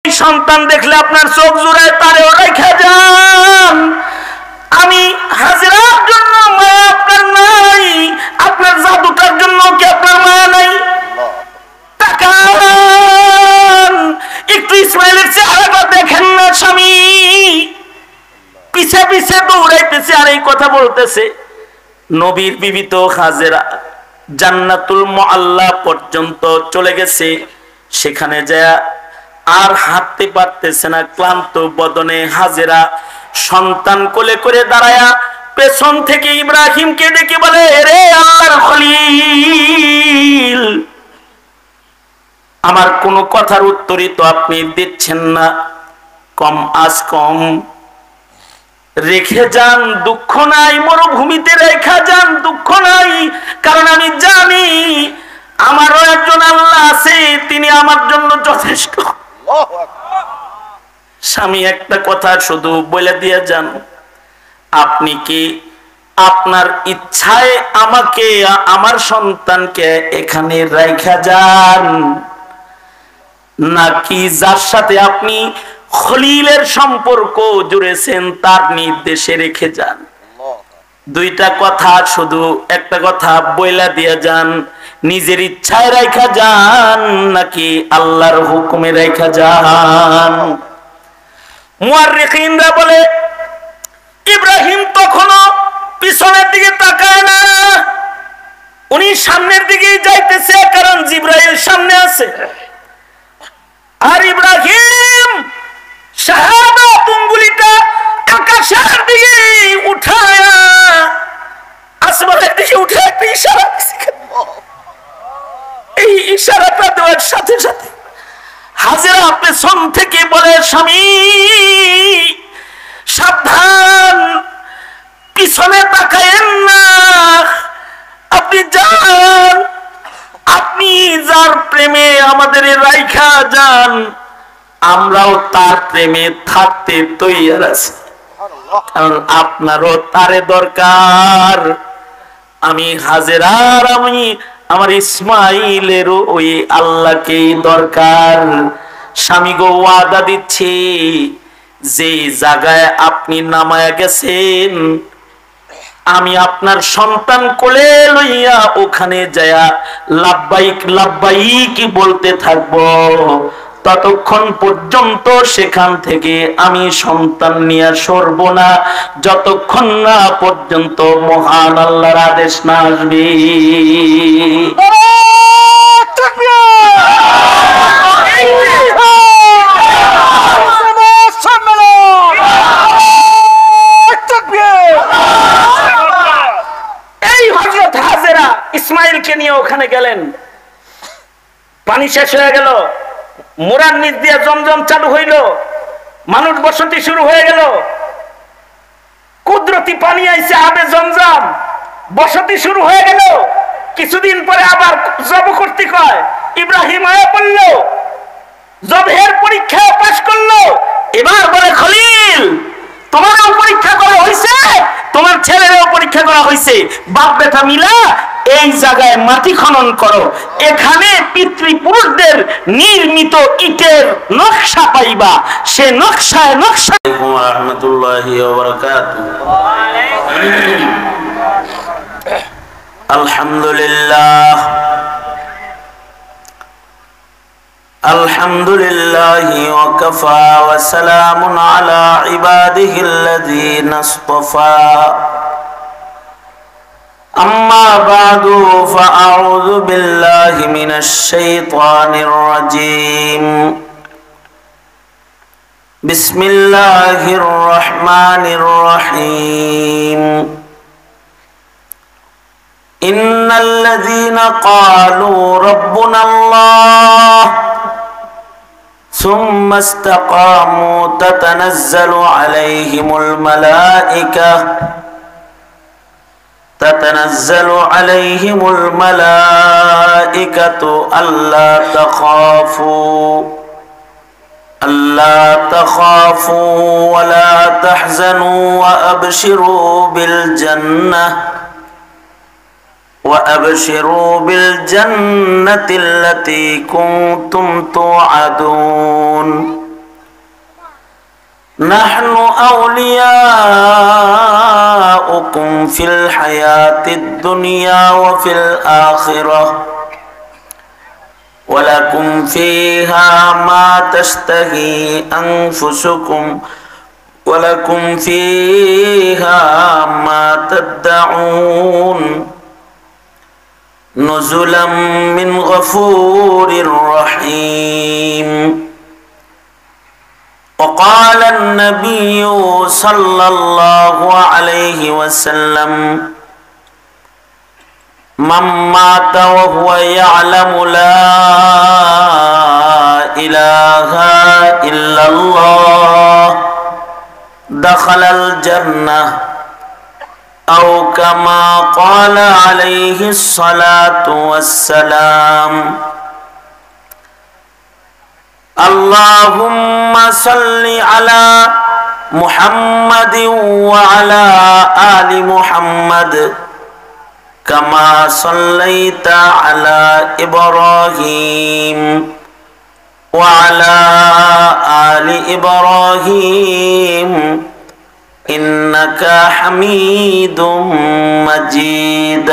সন্তান দেখলে আপনার চোখ জোড়ায়, তারেও রেখে যান। আমি হাজেরার জন্য মায়া আপনার নাই, আপনার জাদুটার জন্য কি আপনার মায়া নাই? তাকান একটু, ইসমাইলের চেহারাটা দেখেন না। স্বামী পিছে পিছে দৌড়াইতেছে আর এই কথা বলতেছে। নবীর বিবি তো হাজেরা জান্নাতুল মুআল্লা পর্যন্ত চলে গেছে। সেখানে যায় আর হাঁটতে পারতেছে না, ক্লান্ত বদনে হাজেরা সন্তান কোলে করে দাঁড়ায়া পেছন থেকে ইব্রাহিমকে ডেকে বলে, রে আল্লাহর খলিল, আমার কোনো কথার উত্তরই তো আপনি দিচ্ছেন না। কম আজ কম রেখে যান, দুঃখ নাই, মরুভূমিতে রেখা যান, দুঃখ নাই। কারণ আমি জানি আমারও একজন আল্লাহ আছে, তিনি আমার জন্য যথেষ্ট। স্বামী একটা কথা শুধু বলে দিয়ে যান, আপনি কি আপনার ইচ্ছায় আমাকে, আমার সন্তানকে এখানে রাইখা যান, নাকি যার সাথে আপনি খলিলের সম্পর্ক জুড়েছেন তার নির্দেশে রেখে যান? দুইটা কথা, শুধু একটা কথা বইলা দিয়ে যান, নিজের ইচ্ছায় রাইখা যান নাকি আল্লাহর হুকুমে রাইখা যান? মুআররিখিনরা বলে ইব্রাহিম তখনও পিছনের দিকে তাকায় না, উনি সামনের দিকেই যাইতেছে, কারণ জিবরাইল সামনে আছে। আর ইব্রাহিম শাহাদাত আঙ্গুলিটা আকাশের দিকে উঠায়া, আসমানের দিকে উঠে একটা ইশারা দিছে। এই ইশারাটা দেওয়ার সাথে সাথে হাজেরা পেছন থেকে বলে, স্বামী সাবধান, পিছনে তাকায়েন না, আপনি যান, আপনি যার প্রেমে আমাদের রাইখা যান, আমরাও তার প্রেমে থাকতে তৈরি আছি, কারণ আপনারও তারে দরকার। আমি হাজেরার, আমি আমার ইসমাইলেরও ওই আল্লাহকেই দরকার। স্বামী গো, ওয়াদা দিচ্ছি, যে জায়গায় আপনি নামায়া গেছেন আমি আপনার সন্তান কোলে লইয়া ওখানে যায়া লাব্বাইক লাব্বাইক বলতে থাকবো, ততক্ষণ পর্যন্ত সেখান থেকে আমি সন্তান নিয়ে সরব না, যতক্ষণ না পর্যন্ত মহান আল্লাহর আদেশ না আসবে। এই হযরত হাজেরা ইসমাইলকে নিয়ে ওখানে গেলেন। পানি শেষ হয়ে গেল, মুরার নিচ দিয়ে জমজম চালু হইল, মানুষ বসতি শুরু হয়ে গেল, কুদরতি পানি আইছে, আবে জমজম, বসতি শুরু হয়ে গেল। কিছুদিন পরে আবার জব করতে কয়, ইব্রাহিম আয়া পড়ল, জবের পরীক্ষায় পাশ করলো। এবার বলে, খলিল তোমারও পরীক্ষা করা হয়েছে, তোমার ছেলেরও পরীক্ষা করা হয়েছে, বাপ বেটা মিলা এই জায়গায় মাটি খনন করো, এখানে পিতৃপুরুষদের নির্মিত ইটের নকশা পাইবা, সে নকশায় নকশা। রাহমাতুল্লাহি ওয়া বারাকাতুহু। আলহামদুলিল্লাহ, আলহামদুলিল্লাহি ওয়া কাফা ওয়া সালামুন আলা ইবাদিহিল্লাযীনা ইসতাফা। أما بعد فأعوذ بالله من الشيطان الرجيم. بسم الله الرحمن الرحيم. إن الذين قالوا ربنا الله ثم استقاموا تتنزل عليهم الملائكة ألا تخافوا ولا تحزنوا وأبشروا بالجنة التي كنتم توعدون نحن أولياؤكم في الحياة الدنيا وفي الآخرة ولكم فيها ما تشتهي أنفسكم ولكم فيها ما تدعون نزلا من غفور رحيم. وقال النبي صلى الله عليه وسلم من مات وهو يعلم لا إله إلا الله دخل الجنة أو كما قال عليه الصلاة والسلام. اللهم صل على محمد وعلى آل محمد كما صليت على إبراهيم وعلى آل إبراهيم إنك حميد مجيد.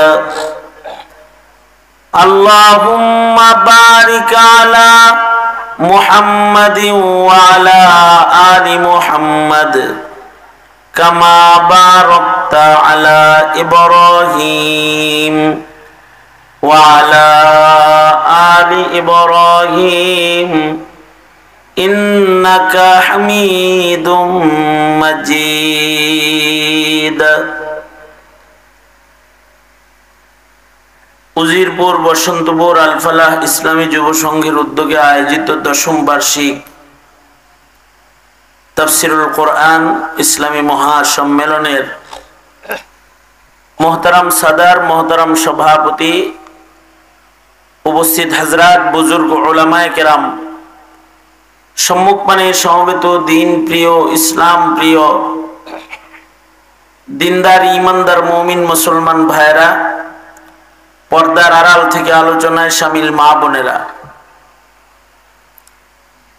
اللهم بارك على محمد وعلى آل محمد كما باركت على إبراهيم وعلى آل إبراهيم إنك حميد مجيد. উজিরপুর বসন্তপুর আল ফালাহ ইসলামী যুব সংঘের উদ্যোগে আয়োজিত 10ম বার্ষিক তাফসিরুল কোরআন ইসলামী মহাসম্মেলনের মোহতারাম সাদার, মোহতারাম সভাপতি, উপস্থিত হযরত, বুজুর্গ উলামায়ে কেরাম, সম্মুখপানে সমবেত দিন প্রিয়, ইসলাম প্রিয়, দিনদার ইমানদার মুমিন মুসলমান ভাইরা, পর্দার আড়াল থেকে আলোচনায় শামিল মা বোনেরা,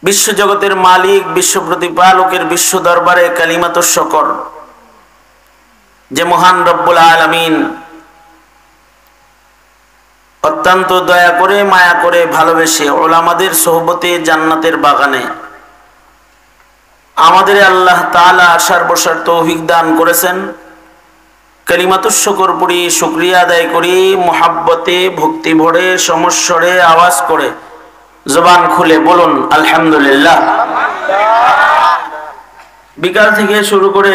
বিশ্বজগতের মালিক, বিশ্ব প্রতিপালকের বিশ্ব দরবারে কালিমাতুশ শুকর যে মহান রব্বুল আলামিন অত্যন্ত দয়া করে, মায়া করে, ভালোবেসে উলামাদের সোহবতে জান্নাতের বাগানে আমাদের আল্লাহ তাআলা আসার বসার তৌফিক দান করেছেন। কালিমাতুশ শুকর পড়ি, শুকরিয়া আদায় করি, মুহাব্বতে, ভক্তি ভরে, সমস্বরে আওয়াজ করে, জবান খুলে বলুন আলহামদুলিল্লাহ। বিকাল থেকে শুরু করে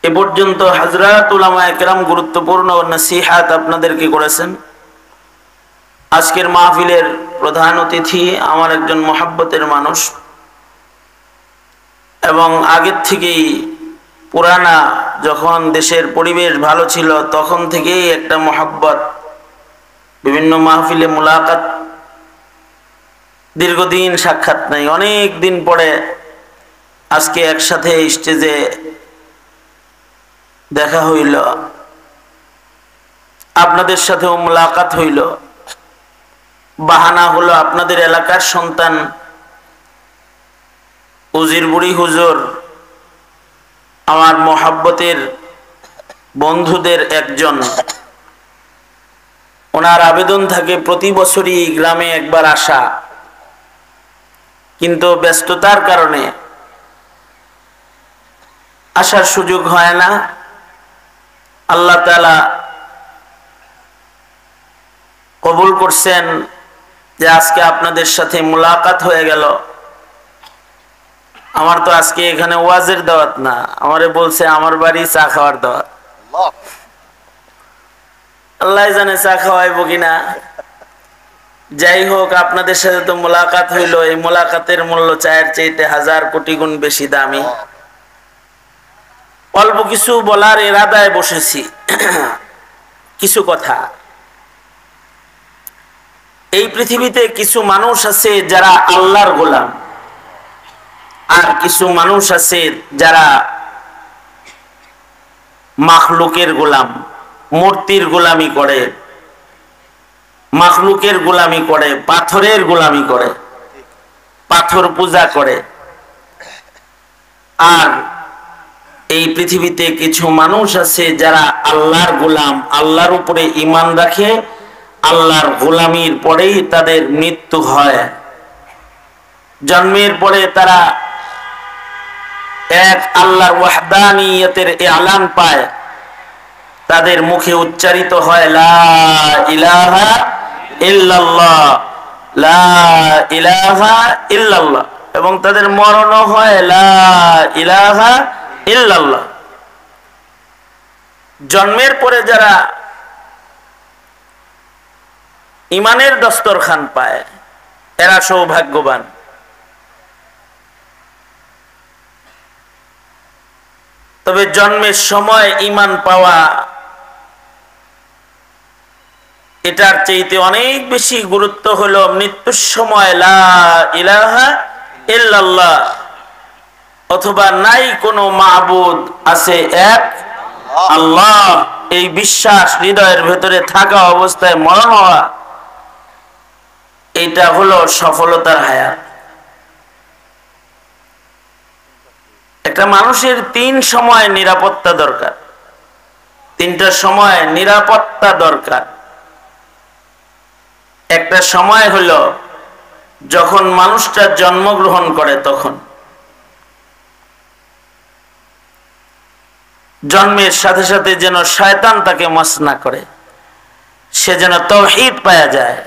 এ পর্যন্ত হযরত উলামায়ে কেরাম গুরুত্বপূর্ণ নসিহত আপনাদেরকে করেছেন। আজকের মাহফিলের প্রধান অতিথি আমার একজন মুহাব্বতের মানুষ এবং আগের থেকেই পুরানা, যখন দেশের পরিবেশ ভালো ছিল তখন থেকেই একটা মুহাব্বত, বিভিন্ন মাহফিলে মুলাকাত, দীর্ঘদিন সাক্ষাৎ নাই, অনেক দিন পরে আজকে একসাথে স্টেজে দেখা হইল, আপনাদের সাথেও মুলাকাত হইল। বাহানা হলো আপনাদের এলাকার সন্তান উজিরপুরি হুজুর, আমার মোহাব্বতের বন্ধুদের একজন, ওনার আবেদন থাকে প্রতি বছরই গ্রামে একবার আসা, কিন্তু ব্যস্ততার কারণে আসার সুযোগ হয় না। আল্লাহ তাআলা কবুল করছেন যে আজকে আপনাদের সাথে মুলাকাত হয়ে গেল। আমার তো আজকে এখানে ওয়াজের দাওয়াত না, আমারে বলছে আমার বাড়ি চা খাওয়ার দাওয়াত। আল্লাহ জানে চা খাওয়াইবো কিনা। যাই হোক, আপনাদের সাথে তো মুলাকাত হইল, এই মুলাকাতের মূল্য চায়ের চাইতে 1000 কোটি গুণ বেশি দামি। অল্প কিছু বলার ইরাদায় বসেছি। কিছু কথা, এই পৃথিবীতে কিছু মানুষ আছে যারা আল্লাহর গোলাম, আর কিছু মানুষ আছে যারা মাখলুকের গোলাম, মূর্তির গোলামি করে, মাখলুকের গোলামি করে, পাথরের গোলামি করে, পাথর পূজা করে। আর এই পৃথিবীতে কিছু মানুষ আছে যারা আল্লাহর গোলাম, আল্লাহর উপরে ঈমান রাখে, আল্লাহর গোলামির পরেই তাদের মৃত্যু হয়। জন্মের পরে তারা এক আল্লাহর ওয়াহদানিয়তের এলান পায়, তাদের মুখে উচ্চারিত হয় লা ইলাহা ইল্লাল্লাহ, লা ইলাহা ইল্লাল্লাহ, এবং তাদের মরণও হয় লা ইলাহা ইল্লাল্লাহ। জন্মের পরে যারা ইমানের দস্তরখান পায় এরা সৌভাগ্যবান। তবে জন্মের সময় ঈমান পাওয়া এটার চাইতে অনেক বেশি গুরুত্ব হলো মৃত্যুর সময় লা ইলাহা ইল্লাল্লাহ, অথবা নাই কোনো মাবুদ আছে এক আল্লাহ, এই বিশ্বাস হৃদয়ের ভেতরে থাকা অবস্থায় মরণ হওয়া, এটা হলো সফলতার হায়াত। একটা মানুষের 3 সময় নিরাপত্তা দরকার, 3টা সময় নিরাপত্তা দরকার। একটা সময় হলো যখন মানুষটা জন্মগ্রহণ করে, তখন জন্মের সাথে সাথে যেন শয়তান তাকে মাস না করে, সে যেন তাওহীদ পাওয়া যায়।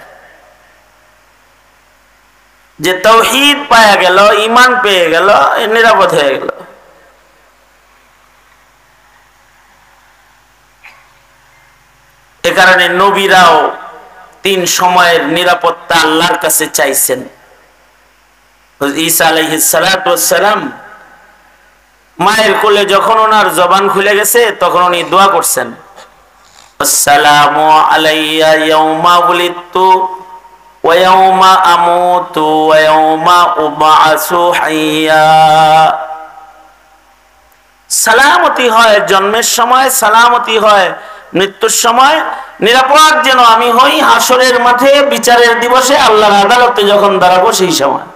যে তাওহীদ পাওয়া গেল, ঈমান পেয়ে গেল, নিরাপদ হয়ে গেল। এ কারণে নবীরাও 3 সময়ের নিরাপত্তা আল্লাহর কাছে চাইছেন। ঈসা আলাইহিস সালাতু ওয়াস সালাম মায়ের কোলে যখন ওনার জবান খুলে গেছে তখন উনি দোয়া করছেন, আসসালামু আলাইয়া ইয়াউমা উলিদতু ওয়া ইয়াউমা আমুতু ওয়া ইয়াউমা উবআসু হাইয়া। সালামতি হয় জন্মের সময়, সালামতি হয় মৃত্যুর সময়, নিরাপদ যেন আমি হই হাসরের মাঠে বিচারের দিবসে আল্লাহর আদালতে যখন দাঁড়াবো সেই সময়।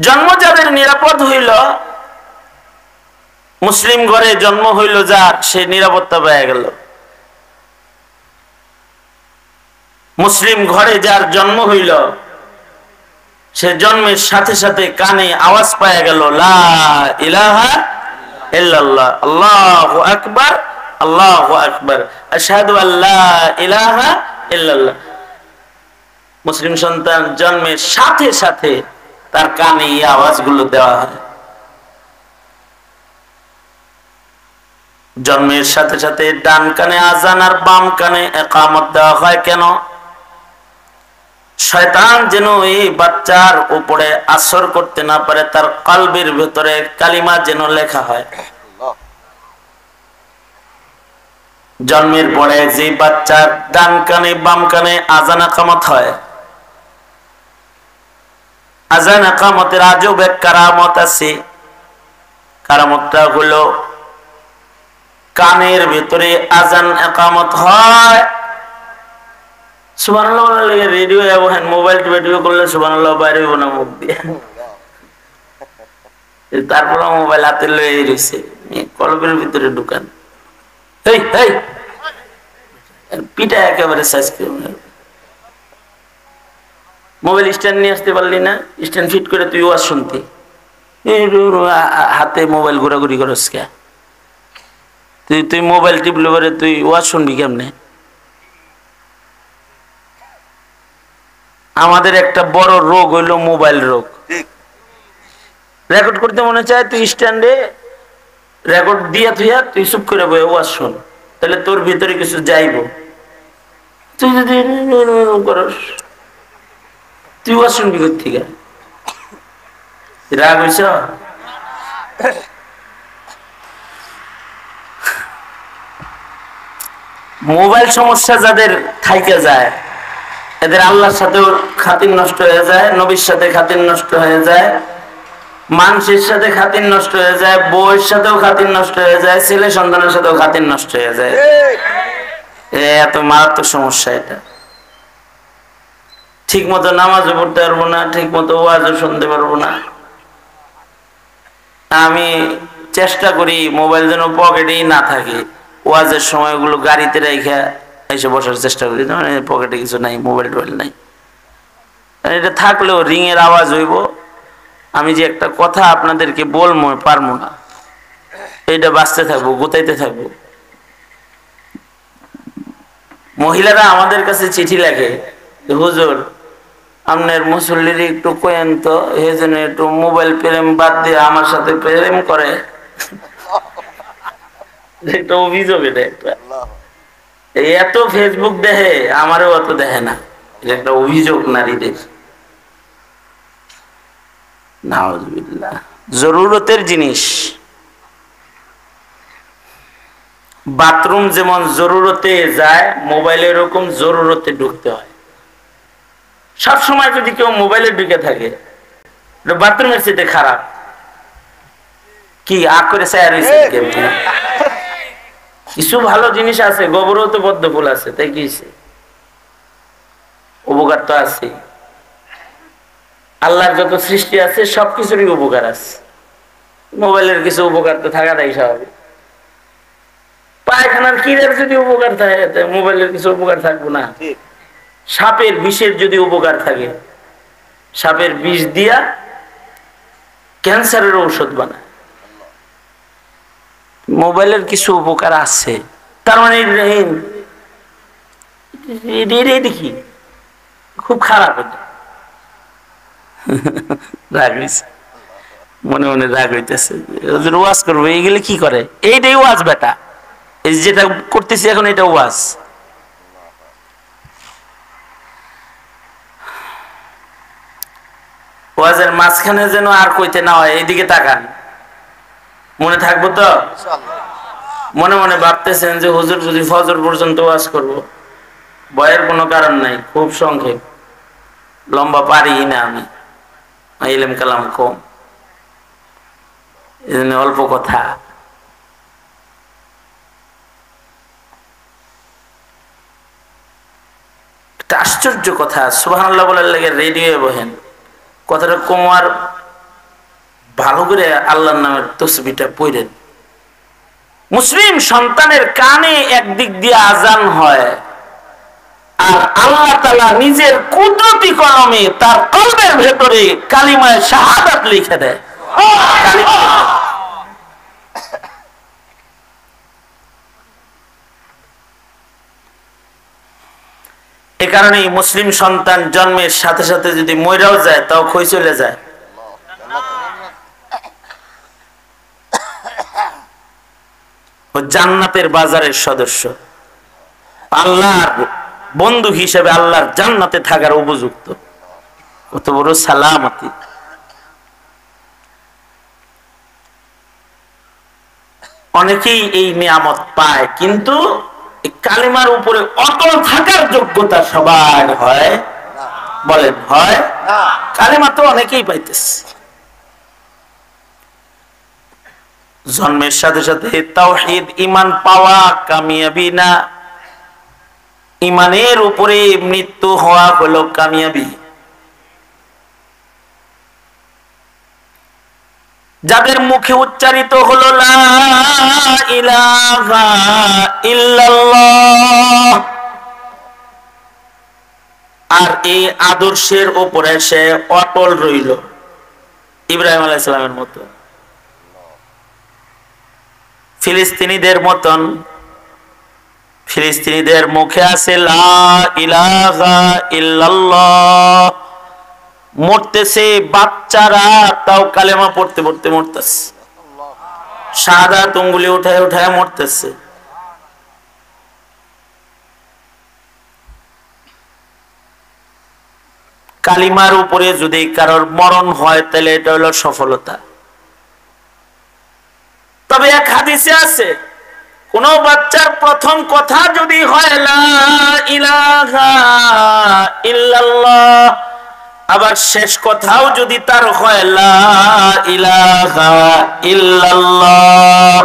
জন্ম যাদের নিরাপদ হইল, মুসলিম ঘরে জন্ম হইল যার, সে নিরাপত্তা পেয়ে গেল। মুসলিম ঘরে যার জন্ম হইল, সে জন্মের সাথে সাথে কানে আওয়াজ পাওয়া গেল লা ইলাহা ইল্লাল্লাহ, আল্লাহু আকবার, আল্লাহু আকবার, আশহাদু আল্লা ইলাহা ইল্লাল্লাহ। মুসলিম সন্তান জন্মের সাথে সাথে তার কানে এই আওয়াজগুলো দেওয়া হয়। জন্মের সাথে সাথে ডান কানে আজান আর বাম কানে ইকামত দেওয়া হয়। কেন? শয়তান যেন এই বাচ্চার উপরে আসর করতে না পারে, তার কলবের ভেতরে কালিমা যেন লেখা হয়। জন্মের পরে যে বাচ্চার ডান কানে বাম কানে আজান ইকামত হয়, আজান ইকামতের আজব এক কারামত আছে। কারামতটা হলো কানের ভিতরে আজান ইকামত হয়, সুবহানাল্লাহ বললে রেডিও এবং মোবাইল ভিডিও করলে সুবহানাল্লাহ বাইরে হইব না মুখ দিয়ে। তারপর মোবাইল হাতে লয়ে রইছে, কলবের ভিতরে ঢুকান, এই এই পিটা একেবারে সাইজ করে। মোবাইল স্ট্যান্ড নিয়ে আসতে পারলি না, স্ট্যান্ড ফিট করে তুই ওয়াজ শুনতি, হাতে মোবাইল ঘোরাঘুরি করস কে? তুই মোবাইল টিপলে পরে তুই ওয়াজ শুনবি কেমনে? আমাদের একটা বড় রোগ হইলো মোবাইল রোগ। রেকর্ড করতে মনে চায়, তুই স্ট্যান্ডে রেকর্ড দিয়া তুই চুপ করে বই ওয়াজ শুন, তাহলে তোর ভিতরে কিছু যাইব। তুই যদি করস, তুই ওয়াজ শুনবি কোথেকে? রাগ হইছ? মোবাইল সমস্যা যাদের থাইকে যায়, এদের আল্লাহর সাথেও খাতির নষ্ট হয়ে যায়, নবীর সাথে খাতির নষ্ট হয়ে যায়, মানুষের সাথে খাতির নষ্ট হয়ে যায়, বউয়ের সাথেও খাতির নষ্ট হয়ে যায়, ছেলে সন্তানের সাথেও খাতির নষ্ট হয়ে যায়। এত মারাত্মক সমস্যা এটা। ঠিক মতো নামাজও পড়তে পারবো না, ঠিক মতো ওয়াজও শুনতে পারবো না, আমি চেষ্টা করি মোবাইল যেন পকেটেই না থাকে, ওয়াজের সময়গুলো গাড়িতে রেখে এসে বসার চেষ্টা করি, মানে পকেটে কিছু নাই, মোবাইল টোবাইল নাই। এটা থাকলেও রিং এর আওয়াজ হইব, আমি যে একটা কথা আপনাদেরকে বলবো পারবো না, এইটা বাঁচতে থাকবো, গোতাইতে থাকবো। মহিলারা আমাদের কাছে চিঠি লেখে, হুজুর আপনার মুসল্লির একটু কয়েন তো, এই জন্য একটু মোবাইল প্রেম বাদ দিয়ে আমার সাথে প্রেম করে। একটা অভিযোগ, এটা একটা এত ফেসবুক দেখে, আমারও অত দেখে না, এটা একটা অভিযোগ নারীদের। নাউজুবিল্লাহ, জরুরতের জিনিস। বাথরুম যেমন জরুরতে যায়, মোবাইল এরকম জরুরতে ঢুকতে হয়। সব সময় যদি কেউ মোবাইলে ঢুকে থাকে, বাথরুমের সিটে খারাপ। কি আগ করে কিছু ভালো জিনিস আছে, গোবরও তো পদ্ম ফুল আছে, তাই কি উপকার তো আছে। আল্লাহর যত সৃষ্টি আছে সবকিছুরই উপকার আছে, মোবাইলের কিছু উপকার তো থাকাটাই স্বাভাবিক। পায়খানার কিরের যদি উপকার থাকে, মোবাইলের কিছু উপকার থাকবো না? সাপের বিষের যদি উপকার থাকে, সাপের বিষ দিয়া ক্যান্সারের ঔষধ বানায়, মোবাইলের কিছু উপকার আছে। তার মানে দেখি খুব খারাপ, রাগ হইছে, মনে মনে রাগ হইতেছে, ওয়াজ করবো, এইগুলো কি করে? এইটাই ওয়াজ বেটা, এই যেটা করতেছি এখন এটা ওয়াজ। ওয়াজের মাঝখানে যেন আর কইতে না হয়, এইদিকে তাকান, মনে থাকবো তো? মনে মনে ভাবতেছেন যে হুজুর যদি ফজর পর্যন্ত ওয়াজ করব, ভয়ের কোনো কারণ নাই, খুব সংক্ষেপ, লম্বা পারি না আমি, ইলম কালাম কম, এজন্য অল্প কথা। আশ্চর্য কথা, সুবহানাল্লাহ বলার লাগে রেডিও বহেন, কথাটা কম, আর ভালো করে আল্লাহর নামের তসবিহটা পড়েন। মুসলিম সন্তানের কানে একদিক দিয়ে আজান হয়, আর আল্লাহ তাআলা নিজের কুদরতি কলমে তার কলবের ভেতরে কালিমায়ে শাহাদাত লিখে দেয়। এ কারণেই মুসলিম সন্তান জন্মের সাথে সাথে যদি মইরাও যায়, তাও খই চলে যায়। ও জান্নাতের বাজারের সদস্য, আল্লাহর বন্ধু হিসেবে আল্লাহর জান্নাতে থাকার উপযুক্ত। কত বড় সালামতি! অনেকেই এই নিয়ামত পায়, কিন্তু কালিমার উপরে অটল থাকার যোগ্যতা সবার হয়? বলেন হয়? কালিমা তো অনেকেই পাইতেছে, জন্মের সাথে সাথে তাওহীদ ঈমান পাওয়া কামিয়াবি না, ঈমানের উপরে মৃত্যু হওয়া হলো কামিয়াবি। যাদের মুখে উচ্চারিত হলো লা ইলাহা ইল্লাল্লাহ, আর এই আদর্শের উপরে সে অটল রইল, ইব্রাহিম আলাইহিস সালামের মতো, ফিলিস্তিনিদের মতন। ফিলিস্তিনিদের মুখে আছে লা ইলাহা ইল্লাল্লাহ, মরতেছে বাচ্চারা, তাও কালেমা পড়তে পড়তে মরতেছে, শাহাদাত আঙ্গুলি উঠায় উঠায় মরতেছে। কালিমার উপরে যদি কারোর মরণ হয়, তাহলে এটা হলো সফলতা। তবে এক হাদিসে আছে, কোন বাচ্চার প্রথম কথা যদি হয় লা ইলাহা ইল্লাল্লাহ, আবার শেষ কথাও যদি তার হয় লা ইলাহা ইল্লাল্লাহ,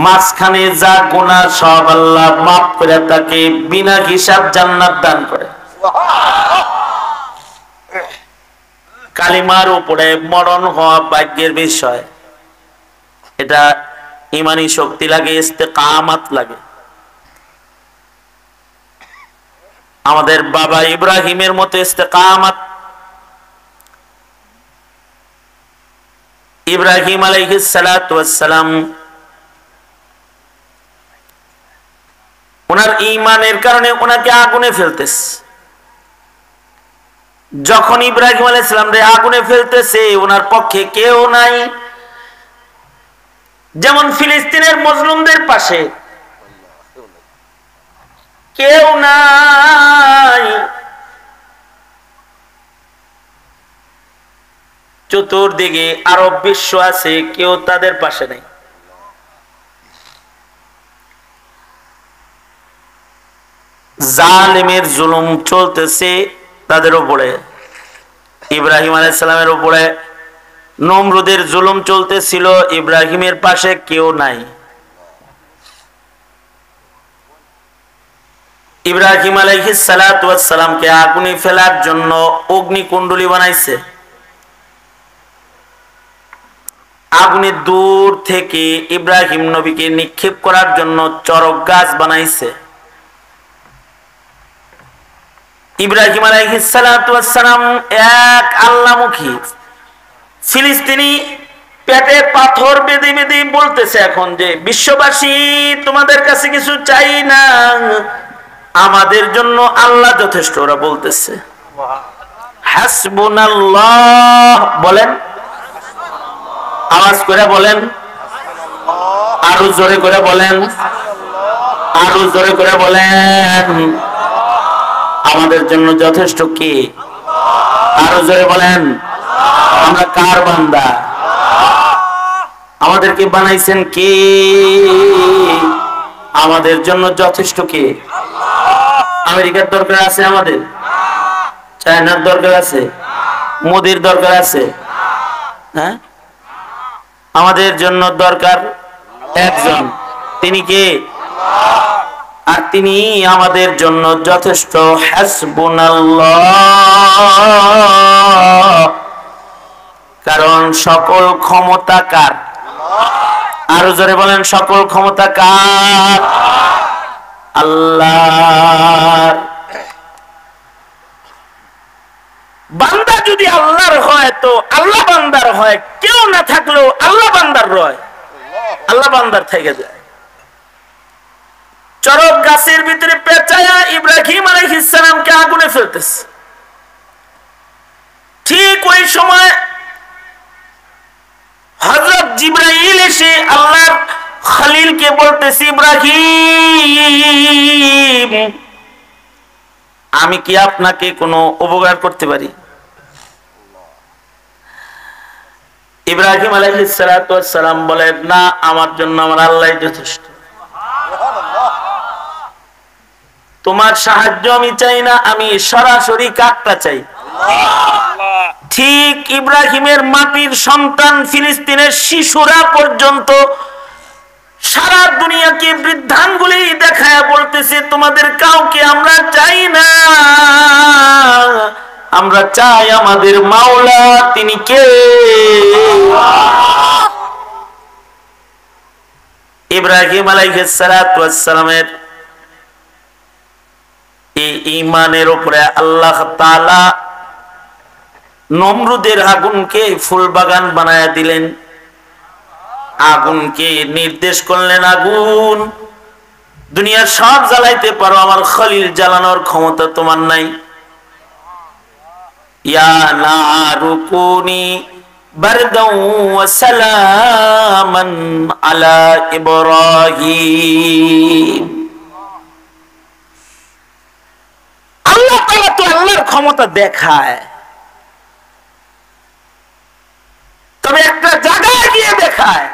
মাঝখানে যা গুনাহ সব আল্লাহ মাফ করে তাকে বিনা হিসাব জান্নাত দান করে। কালিমার উপরে মরণ হওয়া ভাগ্যের বিষয়। এটা ইমানি শক্তি লাগে, ইস্তেকামাত লাগে। আমাদের বাবা ইব্রাহিমের মতো ইস্তেকামাত। ইব্রাহিম আলাইহিস সালাতু ওয়াস সালাম ওনার ঈমানের কারণে ওনাকে আগুনে ফেলতেছে। যখন ইব্রাহিম আলাইহিস সালাম রে আগুনে ফেলতেছে, ওনার পক্ষে কেউ নাই। যেমন ফিলিস্তিনের মজলুমদের পাশে কেউ নাই, চতুর্দিকে আরব বিশ্ব আছে, কেউ তাদের পাশে নেই। জালেমের জুলুম চলতেছে তাদের উপরে, ইব্রাহিম আলাইহিস সালামের উপরে নমরুদের জুলুম চলতেছিল, ইব্রাহিমের পাশে কেউ নাই। ইব্রাহিম আলাইহিস সালাতু ওয়াস সালামকে আগুনে ফেলার জন্য অগ্নিকুণ্ডলী বানাইছে। আগুনে দূর থেকে ইব্রাহিম নবীকে নিক্ষেপ করার জন্য চরক গাছ বানাইছে। ইব্রাহিম আলাইহিস সালাতু ওয়াস সালাম এক আল্লাহমুখী। ফিলিস্তিনি পেটে পাথর বেঁধে বেঁধে বলতেছে এখন যে, বিশ্ববাসী তোমাদের কাছে কিছু চাই না, আমাদের জন্য আল্লাহ যথেষ্ট। ওরা বলতেছে হাসবুনাল্লাহ, বলেন, আওয়াজ করে বলেন, আরো জোরে করে বলেন, আরো জোরে করে বলেন, আমাদের জন্য যথেষ্ট কে? আরো জোরে বলেন, আমরা কার বান্দা? আমাদেরকে বানাইছেন কে? আমাদের জন্য যথেষ্ট কে? আমেরিকার দরকার আছে আমাদের? চায়নার দরকার আছে? মোদির দরকার আছে? হ্যাঁ, আমাদের জন্য দরকার একজন, তিনি কে? আর তিনি আমাদের জন্য যথেষ্ট। হাসবুনাল্লাহ, কারণ সকল ক্ষমতা কার? আরো জোরে বলেন, সকল ক্ষমতা কার? আল্লাহর। বান্দা যদি আল্লাহর হয় তো আল্লাহ বান্দার হয়, কেউ না থাকলেও আল্লাহ বান্দার রয়, আল্লাহ বান্দার থেকে যায়। চরক গাছের ভিতরে পেঁচায়া ইব্রাহিম আলাইহিস সালামকে আগুনে ফেলতেছে। ঠিক ওই সময় হযরত জিবরাইল এসে আল্লাহর খলিলকে বলতেছে, ইব্রাহিম, আমি কি আপনাকে কোনো উপকার করতে পারি? ইব্রাহিম আলাইহিস সালাতু ওয়াস সালাম বলেন, না, আমার জন্য আমার আল্লাহই যথেষ্ট। তোমার সাহায্য আমি চাই না, আমি সরাসরি কাটটা চাই। ঠিক ইব্রাহিমের মাটির সন্তান ফিলিস্তিনের শিশুরা পর্যন্ত সারা দুনিয়াকে বৃদ্ধাঙ্গুলি দেখায় বলতেছে, তোমাদের কাউকে আমরা চাই না, আমরা চাই আমাদের মাওলা। তিনি কে? ইব্রাহিম আলাইহিস সালাতু ওয়াস সালামের এই ঈমানের উপরে আল্লাহ তাআলা নমরুদের আগুনকে ফুল বাগান বানায়া দিলেন। আগুনকে নির্দেশ করলেন, আগুন, দুনিয়ার সব জ্বালাইতে পারো, আমার খলিল জ্বালানোর ক্ষমতা তোমার নাই। ইয়া নারু কুনি বারদাও ওয়া সালামান আলা ইব্রাহিম। আল্লাহ তাআলা তো আল্লাহর ক্ষমতা দেখায়, তবে একটা জায়গায় গিয়ে দেখায়।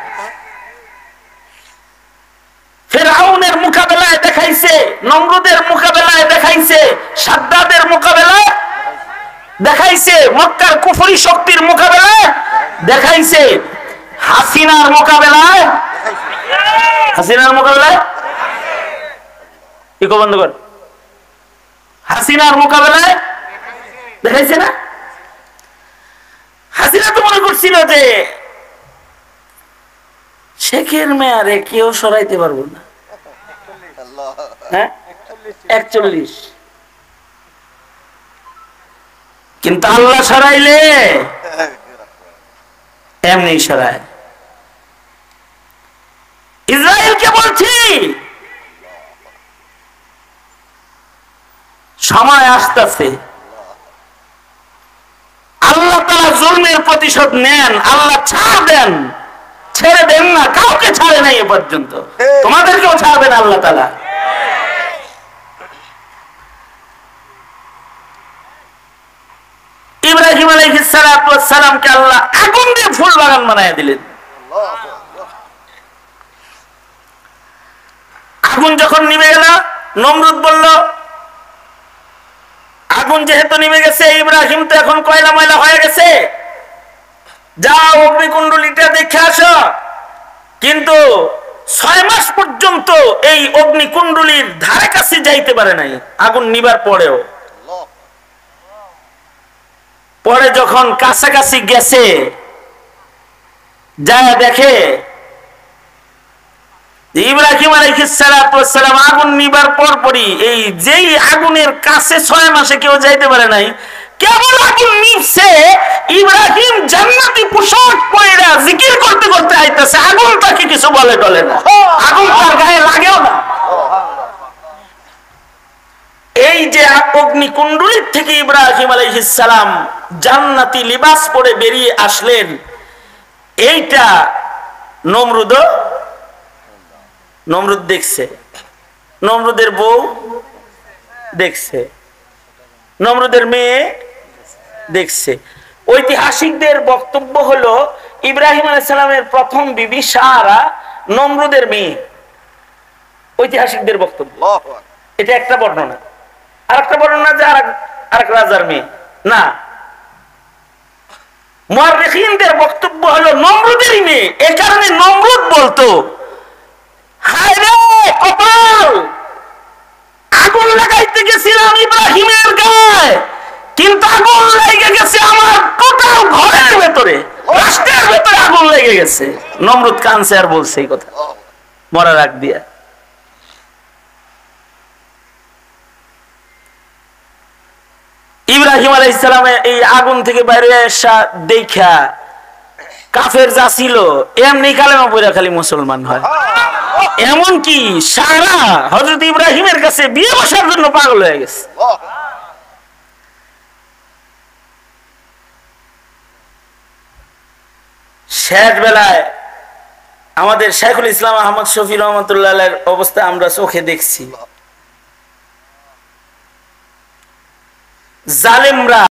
ফিরআউনের মোকাবেলায় দেখাইছে, নমরুদের মোকাবেলায় দেখাইছে, সাদ্দাদের মোকাবেলায় দেখাইছে, মক্কার কুফরি শক্তির মোকাবেলায় দেখাইছে, হাসিনার মোকাবেলায়, হাসিনার মোকাবেলায় ইকো বন্ধ কর, হাসিনার মোকাবেলায় দেখাইছে না? হাসিনা তো মনে করছিল যে শেখের মেয়ারে কেউ সরাইতে পারবো না। হ্যাঁ, 41। কিন্তু আল্লাহ সরাইলে এমনি সরায়। ইসরায়েলকে বলছি, সময় আসতেছে, আল্লাহ তাআলা জুলমের প্রতিশোধ নেন, আল্লাহ ছাড় দেন, ছেড়ে দেন না, কাউকে ছাড়ে নাই এ পর্যন্ত, তোমাদেরকেও ছাড়বেন আল্লাহ তাআলা। ইব্রাহিম আলাইহিস সালামকে আল্লাহ আগুন দিয়ে ফুল বাগান বানায় দিলেন। আগুন যখন নিভে গেল, নমরুদ বলল, আগুন যেহেতু নিভে গেছে, ইব্রাহিম তো এখন কয়লা ময়লা হয়ে গেছে, যাও অগ্নিকুণ্ডলীটা দেখে আসো। কিন্তু 6 মাস পর্যন্ত এই অগ্নিকুণ্ডলীর ধারে কাছে যাইতে পারে নাই, আগুন নিবার পরেও। পরে যখন কাছাকাছি গেছে, যা দেখে ইব্রাহিম আলাইহিস সালাম আগুন নিবার পরপরই এই যেই আগুনের কাছে 6 মাসে কেউ যাইতে পারে নাই, কেবল আগুন নিভছে, ইব্রাহিম জান্নাতি পোশাক পরে জিকির করতে করতে আইতেছে, আগুন তাকে কিছু বলে টলে না, আগুন তার গায়ে লাগেও না। এই যে অগ্নিকুণ্ডলীর থেকে ইব্রাহিম আলাইহিস সালাম জান্নাতি লিবাস পরে বেরিয়ে আসলেন, এইটা নমরুদ দেখছে, নমরুদের বউ দেখছে, নমরুদের মেয়ে দেখছে। ঐতিহাসিকদের বক্তব্য হলো ইব্রাহিম আলাইহিস সালামের প্রথম বিবি সারা নমরুদের মেয়ে, ঐতিহাসিকদের বক্তব্য। এটা একটা বর্ণনা। আর একটা বর্ণনা যে আরেক রাজার মেয়ে না, মুআররিখিনদের বক্তব্য হলো নমরুদেরই মেয়ে। এই কারণে নমরুদ বলতো, হায় রে কপাল, আগুন লাগাইতে গেছিলাম ইব্রাহিমের গায়ে, কিন্তু আগুন লেগে গেছে আমার টোটাল ঘরের ভেতরে, রাষ্ট্রের ভেতরে আগুন লেগে গেছে। নমরুদ কানছে আর বলছে এই কথা মরার আগ দিয়া। ইব্রাহিম আলাইহিস সালামের এই আগুন থেকে বাইরে আসা দেখা কাফের যা ছিল এমনি কালেমা পড়া খালি মুসলমান হয়। এমন কি সারা হযরত ইব্রাহিমের কাছে বিয়ে বসার জন্য পাগল হয়ে গেছে। শেষ বেলায় আমাদের শাইখুল ইসলাম আহমদ শফি রহমাতুল্লাহের অবস্থা আমরা চোখে দেখছি। জালেমরা